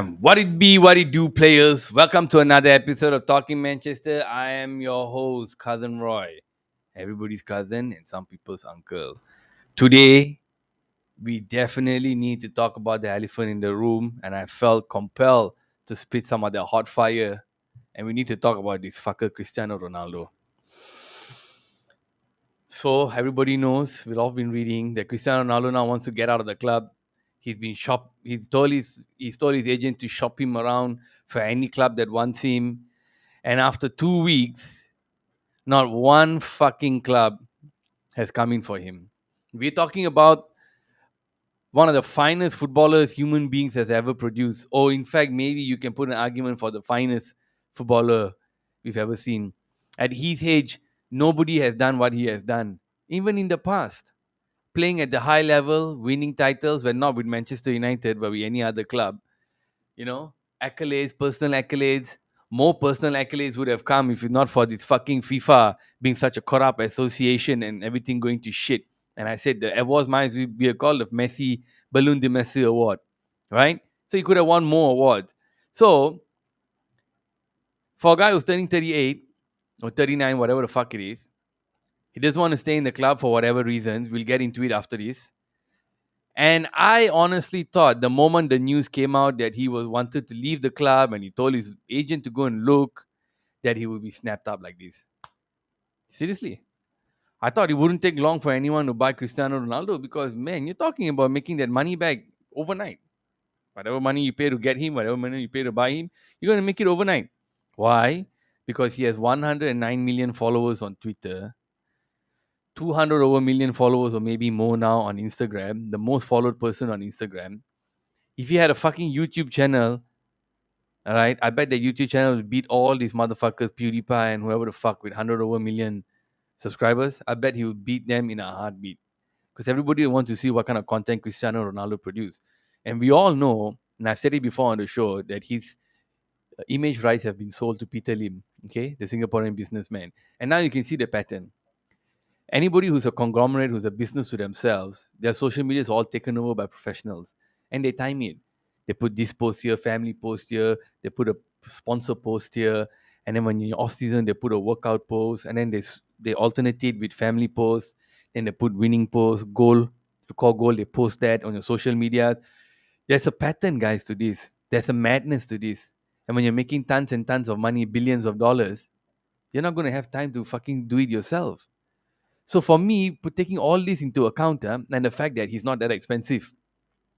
What it be, what it do, players? Welcome to another episode of Talking Manchester. I am your host, Cousin Roy. Everybody's cousin and some people's uncle. Today, we definitely need to talk about the elephant in the room, and I felt compelled to spit some of the hot fire. And we need to talk about this fucker, Cristiano Ronaldo. So everybody knows, we've all been reading that Cristiano Ronaldo now wants to get out of the club. He's been shop. He's told his agent to shop him around for any club that wants him. And after 2 weeks, not one fucking club has come in for him. We're talking about one of the finest footballers human beings has ever produced. Or in fact, maybe you can put an argument for the finest footballer we've ever seen. At his age, nobody has done what he has done, even in the past. Playing at the high level, winning titles, but not with Manchester United, but with any other club. You know, accolades, personal accolades. More personal accolades would have come if it's not for this fucking FIFA being such a corrupt association and everything going to shit. And I said the awards might be called the Messi Balloon de Messi Award, right? So he could have won more awards. So for a guy who's turning 38 or 39, whatever the fuck it is, he doesn't want to stay in the club for whatever reasons. We'll get into it after this. And I honestly thought the moment the news came out that he was wanted to leave the club and he told his agent to go and look, that he would be snapped up like this. Seriously. I thought it wouldn't take long for anyone to buy Cristiano Ronaldo because, man, you're talking about making that money back overnight. Whatever money you pay to get him, whatever money you pay to buy him, you're going to make it overnight. Why? Because he has 109 million followers on Twitter, 200 over million followers or maybe more now on Instagram, the most followed person on Instagram. If he had a fucking YouTube channel, all right, I bet the YouTube channel will beat all these motherfuckers, PewDiePie and whoever the fuck with 100 over million subscribers. I bet he would beat them in a heartbeat because everybody wants to see what kind of content Cristiano Ronaldo produced. And we all know, and I've said it before on the show, that his image rights have been sold to Peter Lim, okay, the Singaporean businessman. And now you can see the pattern. Anybody who's a conglomerate, who's a business to themselves, their social media is all taken over by professionals and they time it. They put this post here, family post here, they put a sponsor post here, and then when you're off season, they put a workout post, and then they alternate it with family posts, then they put winning post, goal. If you call goal, they post that on your social media. There's a pattern, guys, to this. There's a madness to this. And when you're making tons and tons of money, billions of dollars, you're not going to have time to fucking do it yourself. So for me, taking all this into account, and the fact that he's not that expensive,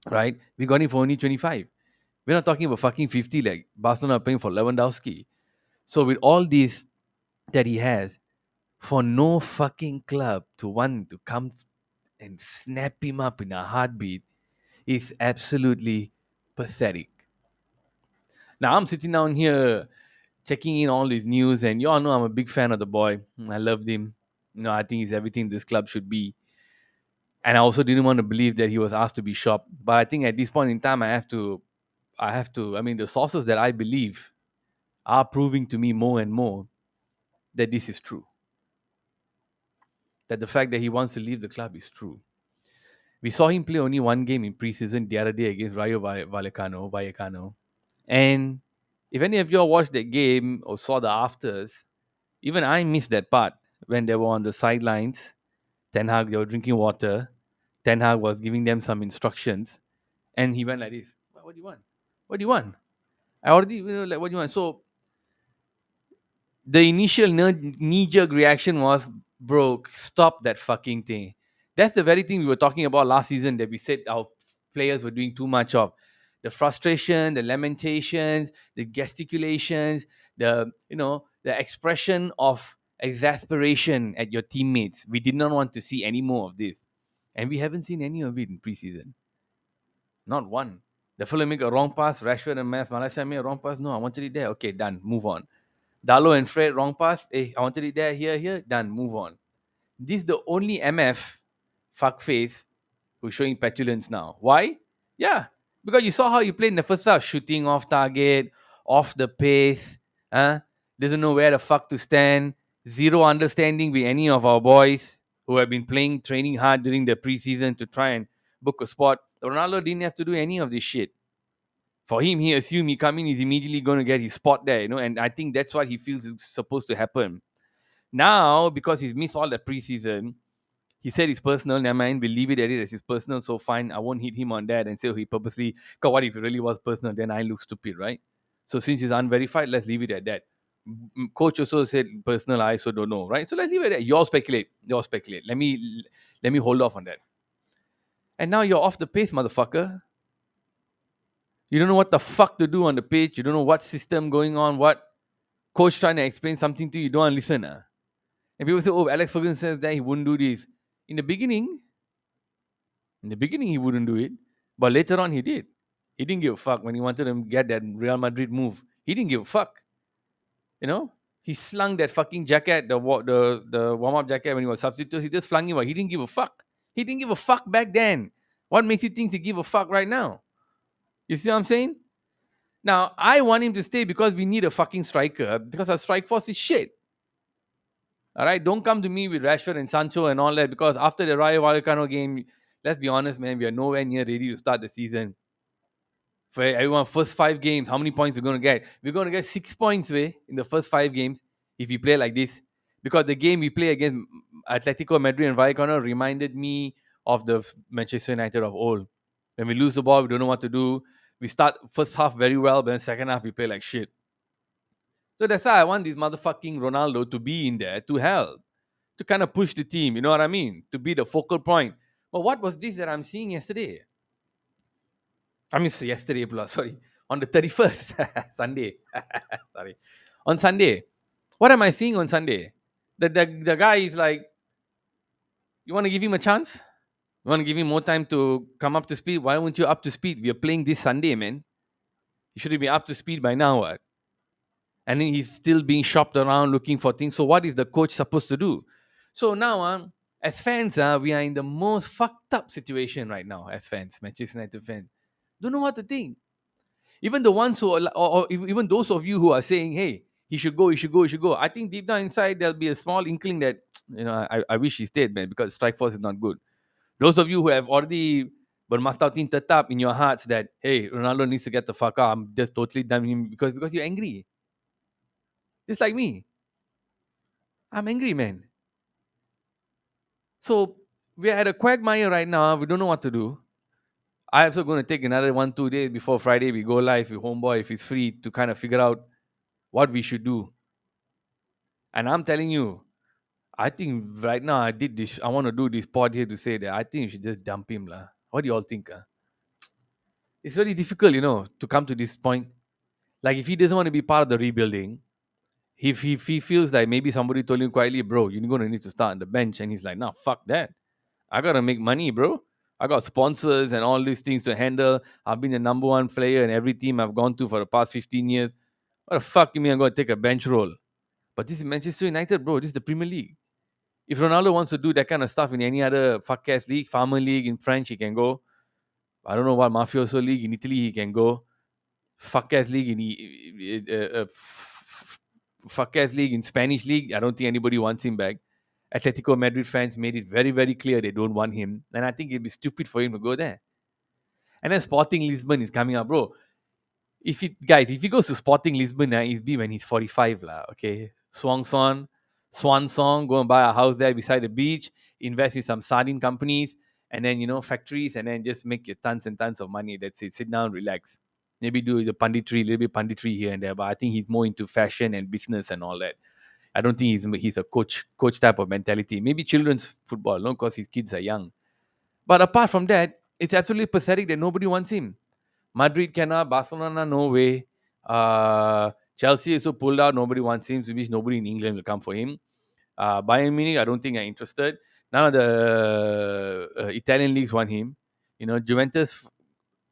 right? We got him for only 25. We're not talking about fucking 50 like Barcelona are paying for Lewandowski. So with all this that he has, for no fucking club to want to come and snap him up in a heartbeat is absolutely pathetic. Now I'm sitting down here checking in all these news, and you all know I'm a big fan of the boy. I loved him. I think he's everything this club should be. And I also didn't want to believe that he was asked to be shopped. But I think at this point in time, I mean, the sources that I believe are proving to me more and more that this is true. That the fact that he wants to leave the club is true. We saw him play only one game in preseason the other day against Rayo Vallecano. And if any of you all watched that game or saw the afters, even I missed that part when they were on the sidelines. Ten Hag, they were drinking water. Ten Hag was giving them some instructions. And he went like this. What do you want? What do you want? I already, like, what do you want? So the initial knee jerk reaction was, bro, stop that fucking thing. That's the very thing we were talking about last season that we said our players were doing too much of. The frustration, the lamentations, the gesticulations, the expression of exasperation at your teammates. We did not want to see any more of this. And we haven't seen any of it in preseason. Not one. The fella make a wrong pass, Rashford and Malaysia made a wrong pass. No, I wanted it there. Okay, done. Move on. Dalo and Fred, wrong pass. Hey, I wanted it there, here. Done. Move on. This is the only MF fuckface who's showing petulance now. Why? Yeah, because you saw how you played in the first half, shooting off target, off the pace, doesn't know where the fuck to stand, zero understanding with any of our boys who have been training hard during the preseason to try and book a spot. Ronaldo didn't have to do any of this shit. For him, he assumed he come in, he's immediately going to get his spot there, and I think that's what he feels is supposed to happen. Now, because he's missed all the preseason, he said it's personal. Never mind, we'll leave it at it as his personal. So fine, I won't hit him on that and say, oh, he purposely. Because what if it really was personal? Then I look stupid, right? So since it's unverified, let's leave it at that. Coach also said personal. I also don't know, right? So let's leave it at that. You all speculate. You all speculate. Let me hold off on that. And now you're off the pace, motherfucker. You don't know what the fuck to do on the pitch. You don't know what system going on. What coach trying to explain something to you. You don't want to listen. And people say, oh, Alex Ferguson says that he wouldn't do this. In the beginning, In the beginning, he wouldn't do it, but later on, he did. He didn't give a fuck when he wanted to get that Real Madrid move. He didn't give a fuck. You know, he slung that fucking jacket, the warm up jacket when he was substitute. He just flung it away. He didn't give a fuck. He didn't give a fuck back then. What makes you think to give a fuck right now? You see what I'm saying? Now, I want him to stay because we need a fucking striker because our strike force is shit. All right, don't come to me with Rashford and Sancho and all that because after the Rayo Vallecano game, let's be honest, man, we are nowhere near ready to start the season. For everyone, first 5 games, how many points we're going to get? We're going to get 6 points in the first 5 games if we play like this. Because the game we play against Atletico Madrid and Vallecano reminded me of the Manchester United of old. When we lose the ball, we don't know what to do. We start first half very well, but then second half we play like shit. So that's why I want this motherfucking Ronaldo to be in there to help, to kind of push the team. You know what I mean? To be the focal point. But what was this that I'm seeing yesterday? I mean, yesterday, sorry, on the 31st, Sunday. Sorry. On Sunday. What am I seeing on Sunday? The guy is like, you want to give him a chance? You want to give him more time to come up to speed? Why weren't you up to speed? We are playing this Sunday, man. You should be up to speed by now. What? And then he's still being shopped around looking for things. So, what is the coach supposed to do? So, now, as fans, we are in the most fucked up situation right now, as fans, Manchester United fans. Don't know what to think. Even the ones who are, or even those of you who are saying, hey, he should go, he should go, he should go. I think deep down inside there'll be a small inkling that I wish he stayed, man, because strike force is not good. Those of you who have already bermastautin tetap in your hearts that hey, Ronaldo needs to get the fuck out. I'm just totally done with him because you're angry. Just like me. I'm angry, man. So we're at a quagmire right now. We don't know what to do. I'm also going to take another 1-2 days before Friday we go live with Homeboy if he's free to kind of figure out what we should do. And I'm telling you, I think right now I did this. I want to do this pod here to say that I think you should just dump him, lah. What do you all think? It's very difficult, to come to this point. Like if he doesn't want to be part of the rebuilding, if he feels like maybe somebody told him quietly, bro, you're gonna need to start on the bench, and he's like, nah, fuck that. I gotta make money, bro. I got sponsors and all these things to handle. I've been the number one player in every team I've gone to for the past 15 years. What the fuck you mean I'm gonna take a bench role? But this is Manchester United, bro. This is the Premier League. If Ronaldo wants to do that kind of stuff in any other fuck ass league, farmer league in French, he can go. I don't know what mafioso league in Italy he can go. Fuck ass league fuck ass league in Spanish league. I don't think anybody wants him back. Atletico Madrid fans made it very, very clear they don't want him, and I think it'd be stupid for him to go there. And then Sporting Lisbon is coming up, bro. If he goes to Sporting Lisbon, it's be when he's 45 lah. Okay, Swan Song, go and buy a house there beside the beach, invest in some sardine companies, and then factories, and then just make your tons and tons of money. That's it. Sit down, relax. Maybe do the punditry, a little bit punditry here and there. But I think he's more into fashion and business and all that. I don't think he's a coach type of mentality. Maybe children's football, no, because his kids are young. But apart from that, it's absolutely pathetic that nobody wants him. Madrid cannot, Barcelona no way. Chelsea also pulled out. Nobody wants him. So which nobody in England will come for him. Bayern Munich, I don't think are interested. None of the Italian leagues want him. Juventus,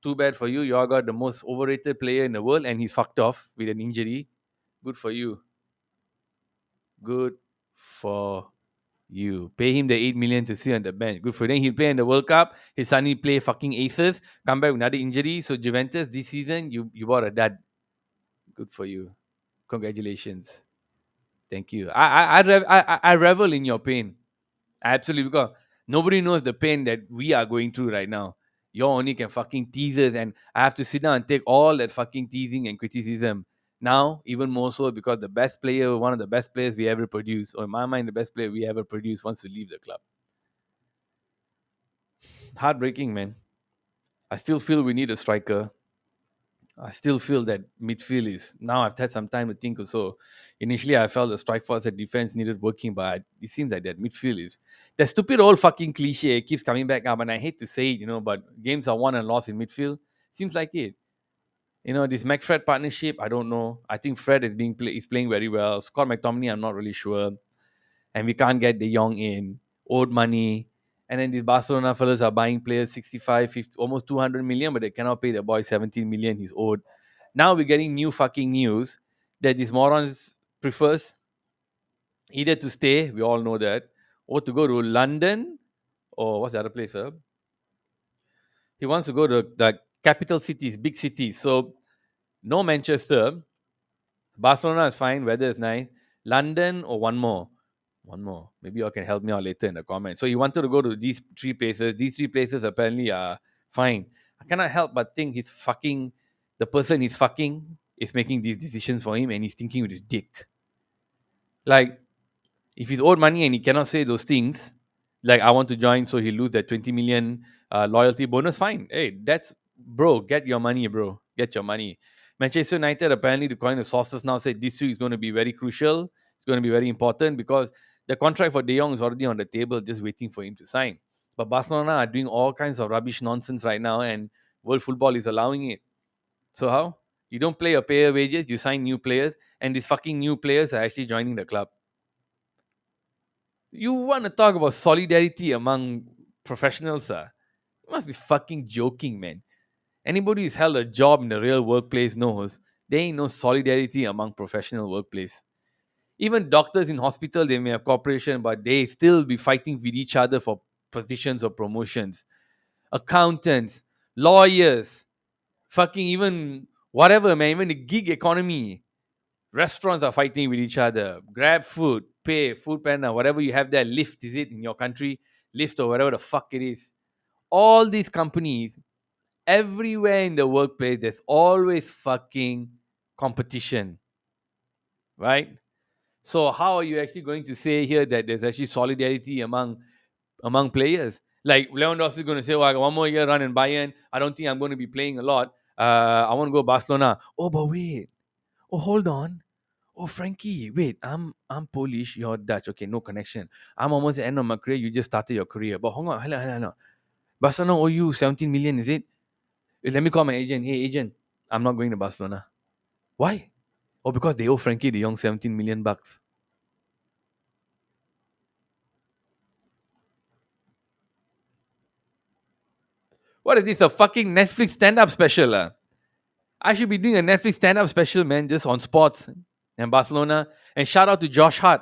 too bad for you. You all got the most overrated player in the world, and he's fucked off with an injury. Good for you. Good for you. Pay him the 8 million to sit on the bench. Good for him. Then he'll play in the World Cup. His son will play fucking aces. Come back with another injury. So Juventus this season, you bought a dad. Good for you. Congratulations. Thank you. I revel in your pain. Absolutely, because nobody knows the pain that we are going through right now. You only can fucking tease us, and I have to sit down and take all that fucking teasing and criticism. Now, even more so because the best player, one of the best players we ever produced, or in my mind, the best player we ever produced, wants to leave the club. Heartbreaking, man. I still feel we need a striker. I still feel that midfield is now. I've had some time to think also. Initially, I felt the strike force and defense needed working, but it seems like that midfield is that stupid old fucking cliche. It keeps coming back up, and I hate to say it, but games are won and lost in midfield. Seems like it. This McFred partnership. I don't know. I think Fred is playing very well. Scott McTominay, I'm not really sure, and we can't get De Jong in. Owed money. And then these Barcelona fellas are buying players 65, 50, almost 200 million, but they cannot pay the boy 17 million he's owed. Now we're getting new fucking news that these morons prefers either to stay, we all know that, or to go to London, or what's the other place, sir? He wants to go to the capital cities, big cities. So no Manchester. Barcelona is fine, weather is nice. London or one more? One more. Maybe you all can help me out later in the comments. So he wanted to go to these three places. These three places apparently are fine. I cannot help but think the person he's fucking is making these decisions for him and he's thinking with his dick. Like, if he's owed money and he cannot say those things, like I want to join, so he lose that 20 million loyalty bonus. Fine, hey, that's bro. Get your money, bro. Get your money. Manchester United apparently, according to sources now, said this week is going to be very crucial. It's going to be very important because the contract for De Jong is already on the table, just waiting for him to sign. But Barcelona are doing all kinds of rubbish nonsense right now, and world football is allowing it. So how? You don't play your player wages, you sign new players, and these fucking new players are actually joining the club. You want to talk about solidarity among professionals, sir? You must be fucking joking, man. Anybody who's held a job in the real workplace knows there ain't no solidarity among professional workplace. Even doctors in hospital, they may have cooperation, but they still be fighting with each other for positions or promotions. Accountants, lawyers, fucking even whatever, man, even the gig economy. Restaurants are fighting with each other. Grab food, pay, food panda, whatever you have there, Lyft, is it in your country? Lyft or whatever the fuck it is. All these companies, everywhere in the workplace, there's always fucking competition, right? So how are you actually going to say here that there's actually solidarity among players? Like Lewandowski is going to say, "Oh, I got one more year run in Bayern. I don't think I'm going to be playing a lot. I want to go Barcelona." Oh, but wait. Oh, hold on. Oh, Frankie, wait, I'm Polish, you're Dutch. Okay, no connection. I'm almost at the end of my career. You just started your career. But hold on, hold on. Barcelona owe you 17 million, is it? Let me call my agent. Hey, agent, I'm not going to Barcelona. Why? Oh, because they owe Frankie the Young 17 million bucks. What is this? A fucking Netflix stand-up special? I should be doing a Netflix stand-up special, man, just on sports and Barcelona. And shout out to Josh Hart.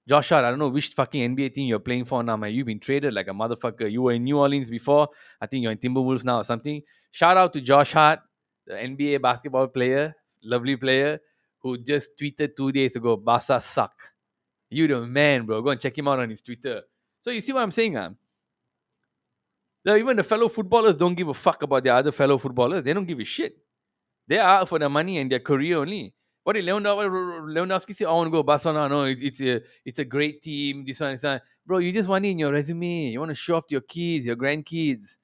Josh Hart, I don't know which fucking NBA team you're playing for now, man. You've been traded like a motherfucker. You were in New Orleans before. I think you're in Timberwolves now or something. Shout out to Josh Hart, the NBA basketball player, lovely player, who just tweeted 2 days ago, Barca suck. You the man, bro. Go and check him out on his Twitter. So you see what I'm saying? Even the fellow footballers don't give a fuck about their other fellow footballers. They don't give a shit. They are out for the money and their career only. What did Lewandowski say? I want to go Barcelona. No, it's a great team. This one. Bro, you just want it in your resume. You want to show off to your kids, your grandkids.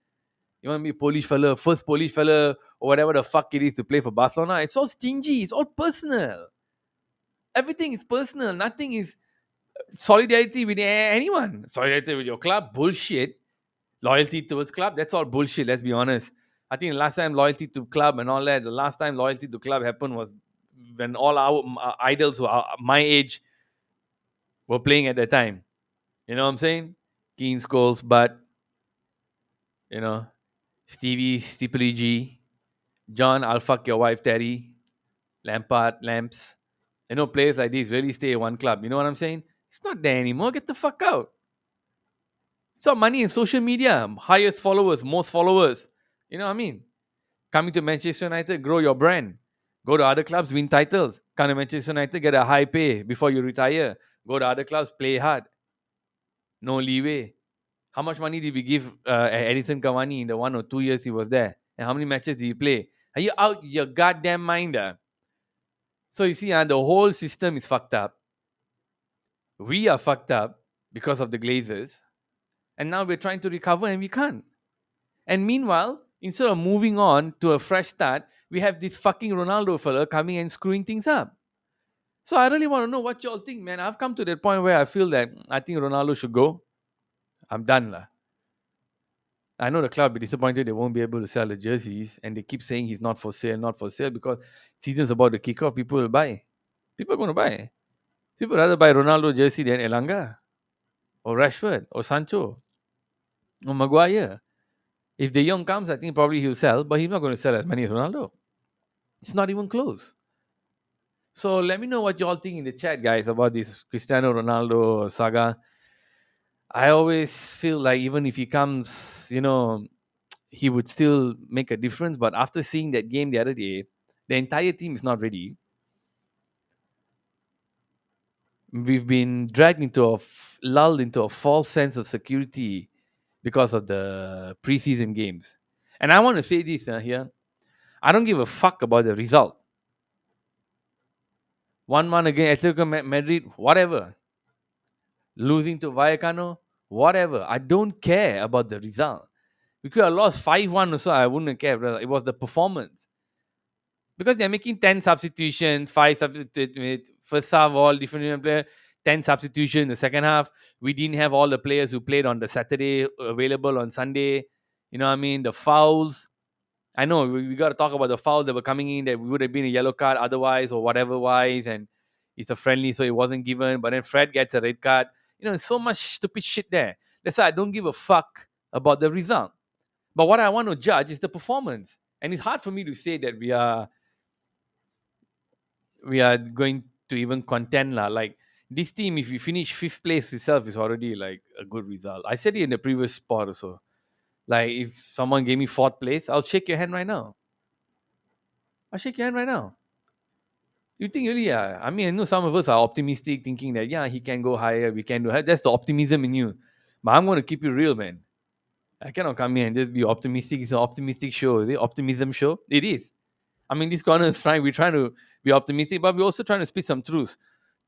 You want to be a Polish fella, first Polish fella, or whatever the fuck it is to play for Barcelona. It's all stingy. It's all personal. Everything is personal. Nothing is solidarity with anyone. Solidarity with your club, bullshit. Loyalty towards club, that's all bullshit. Let's be honest. I think the last time loyalty to club and all that, the last time loyalty to club happened was when all our idols who are my age were playing at that time. You know what I'm saying? Keen Scholes, but you know, Stevie, Steeple G, John, I'll fuck your wife, Terry, Lampard, Lamps. Players like these really stay at one club. You know what I'm saying? It's not there anymore. Get the fuck out. It's all money in social media. Highest followers, most followers. You know what I mean? Coming to Manchester United, grow your brand. Go to other clubs, win titles. Come to Manchester United, get a high pay before you retire. Go to other clubs, play hard. No leeway. How much money did we give Edison Cavani in the 1 or 2 years he was there? And how many matches did he play? Are you out your goddamn mind? So you see, the whole system is fucked up. We are fucked up because of the Glazers. And now we're trying to recover and we can't. And meanwhile, instead of moving on to a fresh start, we have this fucking Ronaldo fella coming and screwing things up. So I really want to know what y'all think, man. I've come to that point where I feel that I think Ronaldo should go. I'm done, lah. I know the club will be disappointed they won't be able to sell the jerseys, and they keep saying he's not for sale, because season's about to kick off. People will buy. People are going to buy. People rather buy Ronaldo jersey than Elanga or Rashford or Sancho or Maguire. If De Jong comes, I think probably he'll sell, but he's not going to sell as many as Ronaldo. It's not even close. So let me know what y'all think in the chat, guys, about this Cristiano Ronaldo saga. I always feel like even if he comes, he would still make a difference. But after seeing that game the other day, the entire team is not ready. We've been dragged into lulled into a false sense of security because of the preseason games. And I want to say this here. I don't give a fuck about the result. 1-1 against Atletico Madrid, whatever. Losing to Vallecano, whatever. I don't care about the result. We could have lost 5-1 or so, I wouldn't care, brother. It was the performance. Because they're making 10 substitutions, 5 substitutions, first half, all different players, 10 substitutions in the second half. We didn't have all the players who played on the Saturday available on Sunday. You know what I mean? The fouls. I know we got to talk about the fouls that were coming in that would have been a yellow card otherwise or whatever wise. And it's a friendly, so it wasn't given. But then Fred gets a red card. So much stupid shit there. That's why I don't give a fuck about the result. But what I want to judge is the performance. And it's hard for me to say that we are going to even contend lah. Like this team, if you finish fifth place itself, is already like a good result. I said it in the previous spot also. Like if someone gave me fourth place, I'll shake your hand right now. I'll shake your hand right now. You think really? Yeah. I mean, I know some of us are optimistic, thinking that he can go higher, we can do higher. That's the optimism in you. But I'm going to keep it real, man. I cannot come here and just be optimistic. It's an optimistic show. Is it optimism show? It is. I mean, this corner is trying. We're trying to be optimistic, but we're also trying to speak some truths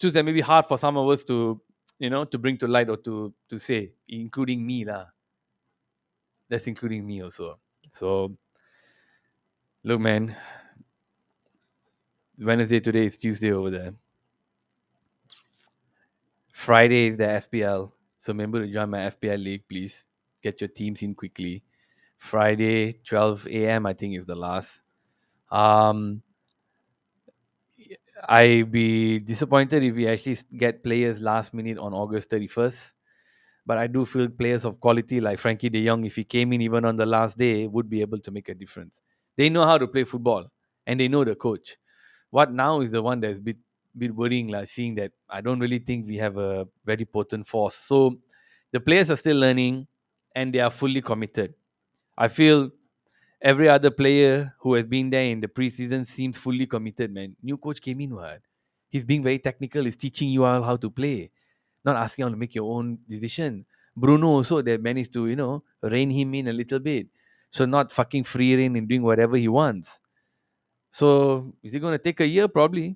that may be hard for some of us to bring to light or to say, including me lah. That's including me also. So, look, man. Wednesday today is Tuesday over there. Friday is the FPL. So remember to join my FPL league, please. Get your teams in quickly. Friday, 12 a.m. I think is the last. Um, I'd be disappointed if we actually get players last minute on August 31st. But I do feel players of quality like Frankie de Jong, if he came in even on the last day, would be able to make a difference. They know how to play football and they know the coach. What now is the one that's bit worrying, like seeing that I don't really think we have a very potent force. So the players are still learning and they are fully committed. I feel every other player who has been there in the preseason seems fully committed, man. New coach came in, what? He's being very technical, he's teaching you all how to play, not asking you to make your own decision. Bruno also, they managed to, rein him in a little bit. So not fucking free rein and doing whatever he wants. So is it going to take a year? Probably.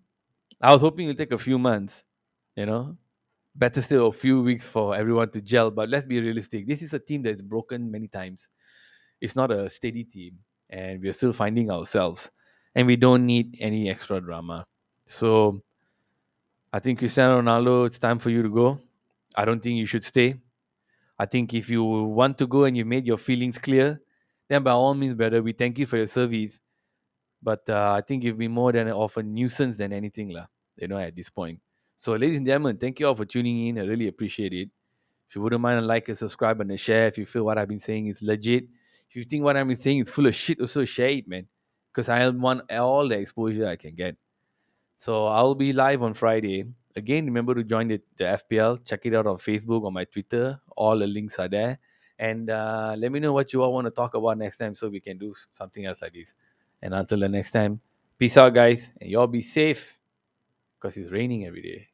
I was hoping it'll take a few months, you know. Better still a few weeks for everyone to gel. But let's be realistic. This is a team that's broken many times. It's not a steady team. And we're still finding ourselves. And we don't need any extra drama. So I think Cristiano Ronaldo, it's time for you to go. I don't think you should stay. I think if you want to go and you made your feelings clear, then by all means, brother, we thank you for your service. But I think you've been more than of a nuisance than anything, lah. At this point. So, ladies and gentlemen, thank you all for tuning in. I really appreciate it. If you wouldn't mind a like, a subscribe, and a share if you feel what I've been saying is legit. If you think what I've been saying is full of shit, also share it, man. Because I want all the exposure I can get. So I'll be live on Friday. Again, remember to join the FPL. Check it out on Facebook, on my Twitter. All the links are there. And let me know what you all want to talk about next time so we can do something else like this. And until the next time, peace out, guys. And y'all be safe because it's raining every day.